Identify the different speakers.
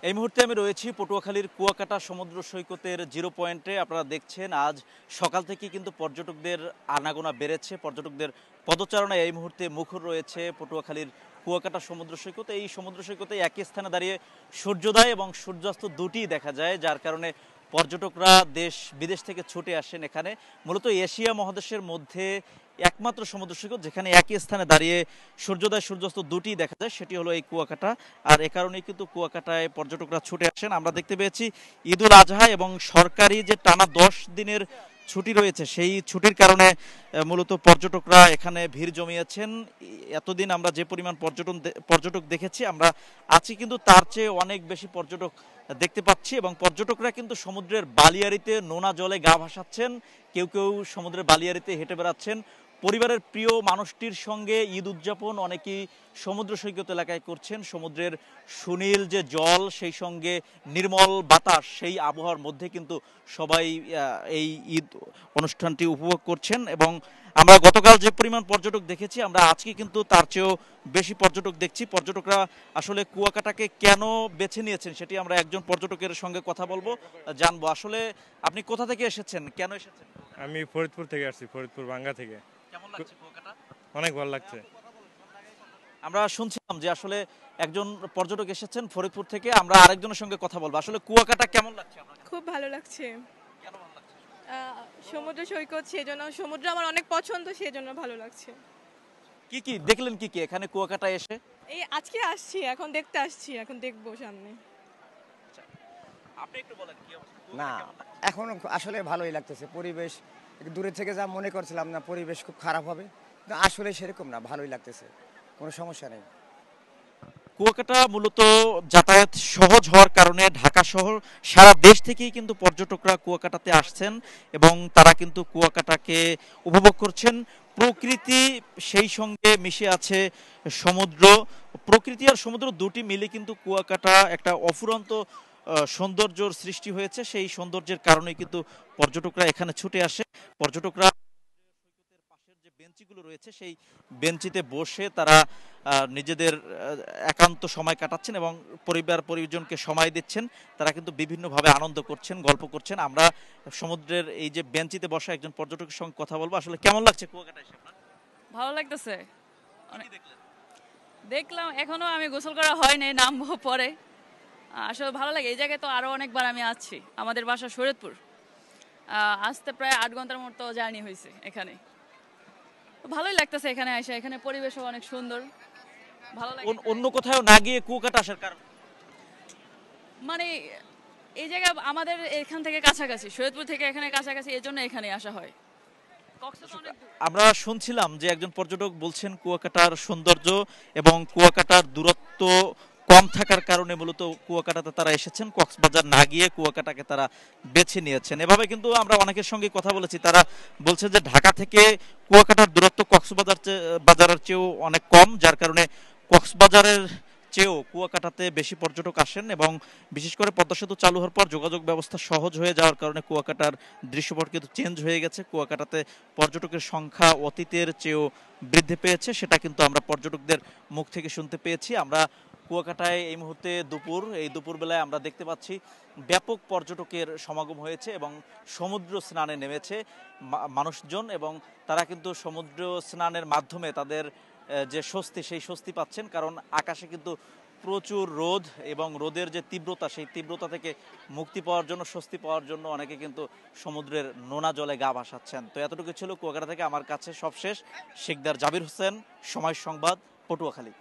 Speaker 1: এই মুহূর্তে আমি রয়েছি পটুয়াখালীর কুয়াকাটা সমুদ্র সৈকতের জিরো পয়েন্টে। আপনারা দেখছেন আজ সকাল থেকে কিন্তু পর্যটকদের আনাগোনা বেড়েছে। পর্যটকদের পদচারণায় এই মুহূর্তে মুখর রয়েছে পটুয়াখালীর কুয়াকাটা সমুদ্র সৈকত। এই সমুদ্র সৈকতে একই স্থানে দাঁড়িয়ে সূর্যোদয় এবং সূর্যাস্ত দুটিই দেখা যায়, যার কারণে পর্যটকরা দেশ বিদেশ থেকে ছুটে আসেন এখানে। মূলত এশিয়া মহাদেশের মধ্যে একমাত্র সমুদ্র সৈকত যেখানে একই স্থানে দাঁড়িয়ে সূর্যোদয় সূর্যাস্ত দুটি দেখা যায়, সেটি হলো এই কুয়াকাটা। আর এ কারণেই কিন্তু কুয়াকাটায় পর্যটকরা ছুটে আসেন। আমরা দেখতে পেয়েছি ঈদুল আজহা এবং সরকারি যে টানা 10 দিনের ছুটি রয়েছে, সেই ছুটির কারণে মূলত পর্যটকরা এখানে ভিড় জমিয়েছেন। এতদিন আমরা যে পরিমাণ পর্যটক দেখেছি, আমরা আছি কিন্তু তার চেয়ে অনেক বেশি পর্যটক দেখতে পাচ্ছি। এবং পর্যটকরা কিন্তু সমুদ্রের বালিয়াড়িতে নোনা জলে গা ভাসাচ্ছেন, কেউ কেউ সমুদ্রের বালিয়াড়িতে হেঁটে বেড়াচ্ছেন। পরিবারের প্রিয় মানুষটির সঙ্গে ঈদ উদযাপন অনেকেই সমুদ্র সৈকত এলাকায় করছেন। সমুদ্রের সুনীল যে জল, সেই সঙ্গে নির্মল বাতাস, সেই আবহাওয়ার মধ্যে কিন্তু সবাই এই ঈদ অনুষ্ঠানটি উপভোগ করছেন। এবং আমরা গতকাল যে পরিমাণ পর্যটক দেখেছি, আমরা আজকে কিন্তু তার চেয়েও বেশি পর্যটক দেখছি। পর্যটকরা আসলে কুয়াকাটাকে কেন বেছে নিয়েছেন সেটি আমরা একজন পর্যটকের সঙ্গে কথা বলবো, জানবো। আসলে আপনি কোথা থেকে এসেছেন, কেন এসেছেন?
Speaker 2: আমি ফরিদপুর থেকে আসছি, ফরিদপুর বাঙ্গা থেকে।
Speaker 1: কেমন লাগছে কুয়াকাটা?
Speaker 2: অনেক ভালো লাগছে।
Speaker 1: আমরা শুনছিলাম যে আসলে একজন পর্যটক এসেছেন ফরিদপুর থেকে, আমরা আরেকজনের সঙ্গে কথা বলবো। আসলে কুয়াকাটা কেমন লাগছে আপনার কাছে?
Speaker 3: খুব ভালো লাগছে।
Speaker 1: কেন ভালো লাগছে?
Speaker 3: সমুদ্র সৈকত, সেজন্য সমুদ্র আমার অনেক পছন্দ, সেজন্য ভালো লাগছে।
Speaker 1: কি কি দেখলেন, কি কি এখানে কুয়াকাটা এসে?
Speaker 3: এই আজকে আসছি, এখন দেখতে আসছি, এখন দেখবো সামনে।
Speaker 1: আপনি একটু বলেন কি অবস্থা
Speaker 4: না,
Speaker 1: কুয়াকাটা কেমন লাগছে?
Speaker 4: এখন আসলে ভালোই লাগতেছে। পরিবেশ একটু দূরে থেকে যা মনে করছিলাম না পরিবেশ খুব খারাপ হবে, কিন্তু আসলে সেরকম না, ভালোই লাগতেছে, কোনো সমস্যা নেই।
Speaker 1: কুয়াকাটা মূলত যাতায়াত সহজ হওয়ার কারণে ঢাকা শহর সারা দেশ থেকেই কিন্তু পর্যটকরা কুয়াকাটাতে আসছেন এবং তারা কিন্তু কুয়াকাটাকে উপভোগ করছেন। প্রকৃতি সেই সঙ্গে মিশে আছে সমুদ্র। প্রকৃতি আর সমুদ্র দুটি মিলে কিন্তু কুয়াকাটা একটা অফুরন্ত সৌন্দর্যর সৃষ্টি হয়েছে। সেই সৌন্দর্যের কারণে কিন্তু পর্যটকরা এখানে ছুটে আসে। পর্যটকরা পাশের যে বেঞ্চিগুলো রয়েছে, সেই বেঞ্চিতে বসে তারা নিজেদের একান্ত সময় কাটাচ্ছেন এবং পরিবার পরিজনকে সময় দিচ্ছেন। তারা কিন্তু বিভিন্নভাবে আনন্দ করছেন, গল্প করছেন। আমরা সমুদ্রের এই যে বেঞ্চিতে বসা একজন পর্যটকের সঙ্গে কথা বলবো। আসলে কেমন লাগছে কুয়াকাটা এসে আপনার?
Speaker 5: ভালো লাগতেছে।
Speaker 1: কি দেখলেন?
Speaker 5: দেখলাম, এখনো আমি গোসল করা হয় নাই, নামবো পরে। আসলে ভালো লাগে এই জায়গায়, তো আরো অনেকবার আমি আসছি। আমাদের বাসা শরীয়তপুর, আসতে প্রায় 8 ঘন্টার মতো জার্নি হয়েছে এখানে। তো ভালোই লাগতেছে এখানে এসে, এখানে পরিবেশও অনেক সুন্দর, ভালো লাগে।
Speaker 1: অন্য কোথাও না গিয়ে কুয়াকাটা আসার কারণ?
Speaker 5: মানে এই জায়গা আমাদের এখান থেকে কাছাকাছি, শরীয়তপুর থেকে এখানে কাছাকাছি, এই জন্য এখানে আসা হয়। কক্সবাজার অনেক দূর।
Speaker 1: আমরা শুনছিলাম যে একজন পর্যটক বলছেন কুয়াকাটার সৌন্দর্য এবং কুয়াকাটার দূরত্ব কম থাকার কারণে মূলত কুয়াকাটাতে তারা এসেছেন, কক্সবাজার না গিয়ে কুয়াকাটাকে তারা বেছে নিয়েছেন। এভাবে কিন্তু আমরা অনেকের সঙ্গে কথা বলেছি, তারা বলছে যে ঢাকা থেকে কুয়াকাটার দূরত্ব বাজারের চেয়েও অনেক কম, যার কারণে কক্সবাজারের চেয়েও কুয়াকাটাতে বেশি পর্যটক আসেন। এবং বিশেষ করে পদ্মা সেতু চালু হওয়ার পর যোগাযোগ ব্যবস্থা সহজ হয়ে যাওয়ার কারণে কুয়াকাটার দৃশ্যপট কিন্তু চেঞ্জ হয়ে গেছে। কুয়াকাটাতে পর্যটকের সংখ্যা অতীতের চেয়েও বৃদ্ধি পেয়েছে, সেটা কিন্তু আমরা পর্যটকদের মুখ থেকে শুনতে পেয়েছি। আমরা কুয়াকাটায় এই মুহূর্তে এই দুপুরবেলায় আমরা দেখতে পাচ্ছি ব্যাপক পর্যটকের সমাগম হয়েছে এবং সমুদ্র স্নানে নেমেছে মানুষজন। এবং তারা কিন্তু সমুদ্র স্নানের মাধ্যমে তাদের যে স্বস্তি, সেই স্বস্তি পাচ্ছেন। কারণ আকাশে কিন্তু প্রচুর রোদ এবং রোদের যে তীব্রতা, সেই তীব্রতা থেকে মুক্তি পাওয়ার জন্য, স্বস্তি পাওয়ার জন্য অনেকে কিন্তু সমুদ্রের নোনা জলে গা ভাসাচ্ছেন। তো এতটুকু ছিল কুয়াকাটা থেকে আমার কাছে সবশেষ। শেখদার জাবির হোসেন, সময় সংবাদ, পটুয়াখালী।